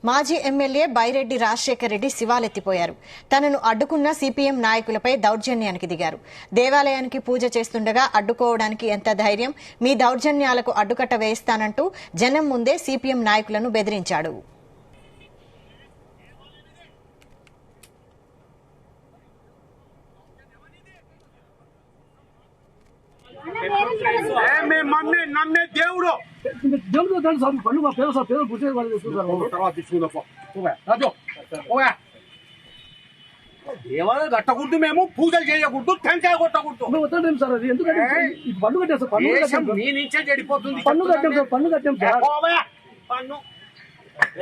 మాజీ ఎమ్మెల్యే బైరెడ్డి రాజశేఖర్ రెడ్డి శివాలెత్తిపోయారు. తనను అడ్డుకున్న సిపిఎం నాయకులపై దౌర్జన్యానికి దిగారు. దేవాలయానికి పూజ చేస్తుండగా అడ్డుకోవడానికి ఎంత ధైర్యం, మీ దౌర్జన్యాలకు అడ్డుకట్ట వేస్తానంటూ జనం ముందే సిపిఎం నాయకులను బెదిరించాడు. నన్నే దేవుడు దేవాలయం కట్టకూడదు, మేము పూజలు చేయకూడదు, టెంకాయ కొట్టకూడదు సార్. అది ఎందుకంటే పన్ను కట్టాం సార్, మీ నుంచే చెడిపోతుంది. పన్ను కట్టాం సార్, పన్ను కట్టాం సార్. పన్ను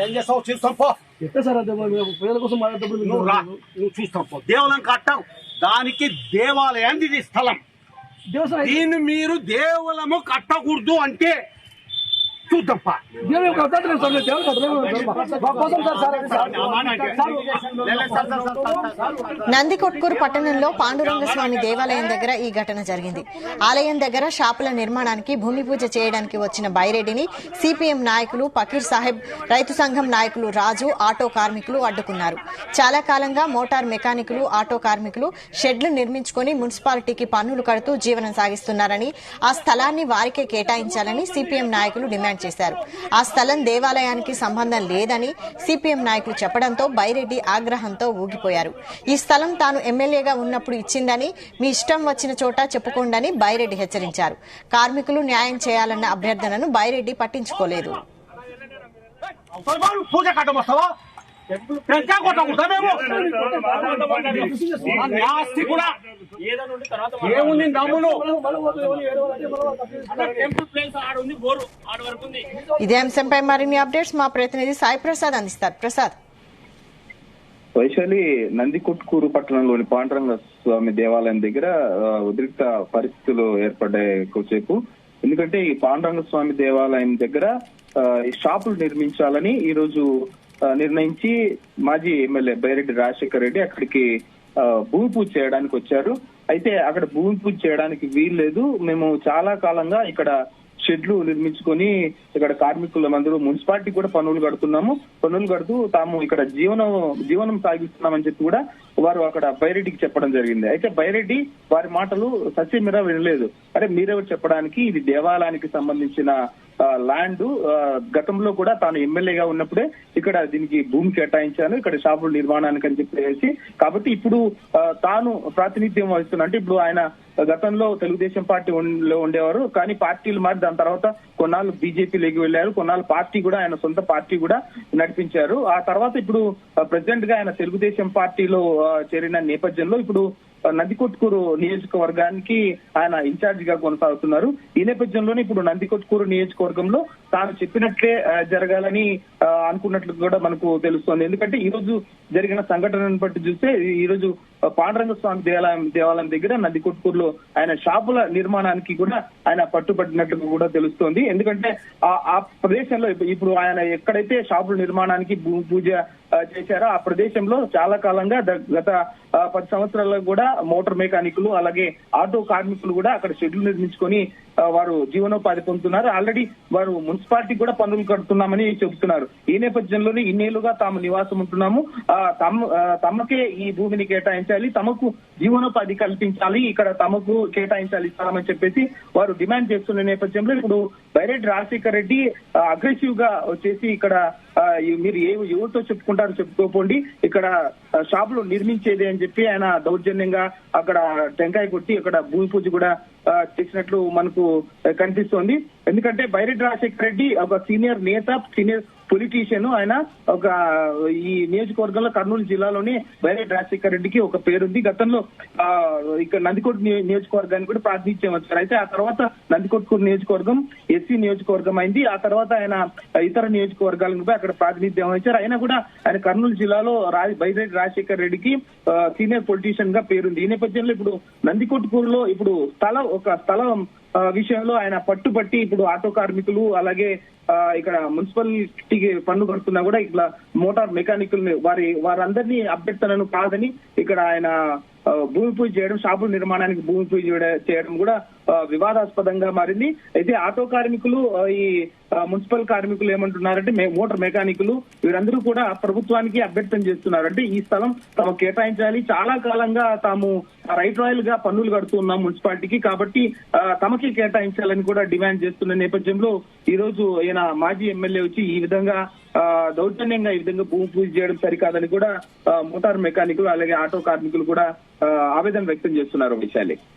ఏం చేస్తావు చూస్తాం పో. ఎట్లా సార్ అదే పేదల కోసం మాట్లాడేటప్పుడు నువ్వు చూస్తాం పో. దేవాలయం కట్టావు, దానికి దేవాలయానికి ఇది స్థలం. దీన్ని మీరు దేవాలయము కట్టకూడదు అంటే చూద్దాంపా. నందికొట్కూరు పట్టణంలో పాండురంగస్వామి దేవాలయం దగ్గర ఈ ఘటన జరిగింది. ఆలయం దగ్గర షాపుల నిర్మాణానికి భూమి పూజ చేయడానికి వచ్చిన బైరెడ్డిని సిపిఎం నాయకులు, ఫకీర్ సాహెబ్ రైతు సంఘం నాయకులు రాజు, ఆటో కార్మికులు అడ్డుకున్నారు. చాలా కాలంగా మోటార్ మెకానికులు, ఆటో కార్మికులు షెడ్లు నిర్మించుకుని మున్సిపాలిటీకి పన్నులు కడుతూ జీవనం సాగిస్తున్నారని, ఆ స్థలాన్ని వారికే కేటాయించాలని సిపిఎం నాయకులు డిమాండ్ చేశారు. ఆ స్థలం దేవాలయానికి సంబంధం లేదని సిపిఎం నాయకులు చెప్పడంతో బైరెడ్డి ఆగ్రహంతో ఊగిపోయారు. ఈ స్థలం తాను ఎమ్మెల్యేగా ఉన్నప్పుడు ఇచ్చిందని, మీ ఇష్టం వచ్చిన చోట చెప్పుకోండని బైరెడ్డి హెచ్చరించారు. కార్మికులు న్యాయం చేయాలన్న అభ్యర్థనను బైరెడ్డి పట్టించుకోలేదు. ఇదే అంశంపై మరిన్ని అప్డేట్స్ మా ప్రతినిధి సాయి ప్రసాద్ అందిస్తారు. ప్రసాద్. వైశాలి, నందికొట్కూరు పట్టణంలోని పాండురంగ స్వామి దేవాలయం దగ్గర ఉద్రిక్త పరిస్థితులు ఏర్పడ్డాయి కొద్దిసేపు. ఎందుకంటే ఈ పాండురంగ స్వామి దేవాలయం దగ్గర ఈ షాపులు నిర్మించాలని ఈ రోజు నిర్ణయించి మాజీ ఎమ్మెల్యే బైరెడ్డి రాజశేఖర్ రెడ్డి అక్కడికి భూమి పూజ చేయడానికి వచ్చారు. అయితే అక్కడ భూమి పూజ చేయడానికి వీల్లేదు, మేము చాలా కాలంగా ఇక్కడ షెడ్లు నిర్మించుకొని ఇక్కడ కార్మికులందరూ మున్సిపాలిటీ కూడా పన్నులు కడుతూ తాము ఇక్కడ జీవనం సాగిస్తున్నామని చెప్పి కూడా వారు అక్కడ బైరెడ్డికి చెప్పడం జరిగింది. అయితే బైరెడ్డి వారి మాటలు సత్యమీరా వినలేదు. అరే మీరెవరు చెప్పడానికి, ఇది దేవాలయానికి సంబంధించిన ల్యాండ్, గతంలో కూడా తాను ఎమ్మెల్యేగా ఉన్నప్పుడే ఇక్కడ దీనికి భూమి కేటాయించాను, ఇక్కడ షాపుల నిర్మాణానికి అని చెప్పేసి. కాబట్టి ఇప్పుడు తాను ప్రాతినిధ్యం వహిస్తున్నా, అంటే ఇప్పుడు ఆయన గతంలో తెలుగుదేశం పార్టీలో ఉండేవారు, కానీ పార్టీలు మారి దాని తర్వాత కొన్నాళ్ళు బీజేపీలోకి వెళ్లారు, కొన్నాళ్ళు పార్టీ కూడా ఆయన సొంత పార్టీ కూడా నడిపించారు. ఆ తర్వాత ఇప్పుడు ప్రెసిడెంట్ గా ఆయన తెలుగుదేశం పార్టీలో చేరిన నేపథ్యంలో ఇప్పుడు నందికొట్కూరు నియోజకవర్గానికి ఆయన ఇన్ఛార్జ్ గా కొనసాగుతున్నారు. ఈ నేపథ్యంలోనే ఇప్పుడు నందికొట్కూరు నియోజకవర్గంలో తాను చెప్పినట్లే జరగాలని అనుకున్నట్లు కూడా మనకు తెలుస్తోంది. ఎందుకంటే ఈ రోజు జరిగిన సంఘటనను బట్టి చూస్తే ఈ రోజు పాండురంగ స్వామి దేవాలయం దగ్గర నందికొట్కూరులో ఆయన షాపుల నిర్మాణానికి కూడా ఆయన పట్టుబట్టినట్లు కూడా తెలుస్తోంది. ఎందుకంటే ఆ ప్రదేశంలో ఇప్పుడు ఆయన ఎక్కడైతే షాపుల నిర్మాణానికి భూమి పూజ చేశారో ఆ ప్రదేశంలో చాలా కాలంగా గత 10 సంవత్సరాల్లో కూడా మోటార్ మెకానికులు అలాగే ఆటో కార్మికులు కూడా అక్కడ షెడ్లు నిర్మించుకొని వారు జీవనోపాధి పొందుతున్నారు. ఆల్రెడీ వారు మున్సిపాలిటీ కూడా పన్నులు కడుతున్నామని చెబుతున్నారు. ఈ నేపథ్యంలోనే ఇన్నేళ్లుగా తాము నివాసం ఉంటున్నాము, తమకే ఈ భూమిని కేటాయించాలి, తమకు జీవనోపాధి కల్పించాలి, ఇక్కడ తమకు కేటాయించాలి ఇస్తామని చెప్పేసి వారు డిమాండ్ చేస్తున్న నేపథ్యంలో ఇప్పుడు బైరెడ్డి రాజశేఖర్ రెడ్డి అగ్రెసివ్ గా వచ్చేసి ఇక్కడ మీరు ఎవరితో చెప్పుకుంటారో చెప్పుకోపోండి, ఇక్కడ షాపులు నిర్మించేది అని చెప్పి ఆయన దౌర్జన్యంగా అక్కడ టెంకాయ కొట్టి అక్కడ భూమి పూజ కూడా చేసినట్లు మనకు కనిపిస్తోంది. ఎందుకంటే బైరెడ్డి రాజశేఖర్ రెడ్డి ఒక సీనియర్ నేత, సీనియర్ పొలిటీషియన్. ఆయన ఒక ఈ నియోజకవర్గంలో కర్నూలు జిల్లాలోని బైరెడ్డి రాజశేఖర్ రెడ్డికి ఒక పేరుంది. గతంలో ఇక్కడ నందికొట్టు నియోజకవర్గానికి కూడా ప్రాతినిధ్యం వచ్చారు. అయితే ఆ తర్వాత నందికొట్కూరు నియోజకవర్గం ఎస్సీ నియోజకవర్గం అయింది. ఆ తర్వాత ఆయన ఇతర నియోజకవర్గాలకు కూడా అక్కడ ప్రాతినిధ్యం వహించారు. అయినా కూడా ఆయన కర్నూలు జిల్లాలో బైరెడ్డి రాజశేఖర్ రెడ్డికి సీనియర్ పొలిటీషియన్ గా పేరుంది. ఈ నేపథ్యంలో ఇప్పుడు నందికొట్కూరులో ఇప్పుడు స్థలం విషయంలో ఆయన పట్టుబట్టి ఇప్పుడు ఆటో కార్మికులు అలాగే ఇక్కడ మున్సిపాలిటీకి పన్ను కడుతున్నా కూడా ఇట్లా మోటార్ మెకానికల్ వారందరినీ అభ్యర్థనను కాదని ఇక్కడ ఆయన భూమి పూజ చేయడం, షాపుల నిర్మాణానికి భూమి పూజ చేయడం కూడా వివాదాస్పదంగా మారింది. అయితే ఆటో కార్మికులు, ఈ మున్సిపల్ కార్మికులు ఏమంటున్నారంటే, మోటార్ మెకానికులు వీరందరూ కూడా ప్రభుత్వానికి అభ్యర్థన చేస్తున్నారు. అంటే ఈ స్థలం తాము కేటాయించాలి, చాలా కాలంగా తాము రైట్ రాయల్ గా పన్నులు కడుతున్నాం మున్సిపాలిటీకి, కాబట్టి తమకి కేటాయించాలని కూడా డిమాండ్ చేస్తున్న నేపథ్యంలో ఈ రోజు ఈయన మాజీ ఎమ్మెల్యే వచ్చి ఈ విధంగా దౌర్జన్యంగా ఈ విధంగా భూమి పూజ చేయడం సరికాదని కూడా మోటార్ మెకానికులు అలాగే ఆటో కార్మికులు కూడా ఆవేదన వ్యక్తం చేస్తున్నారు. విశాలి.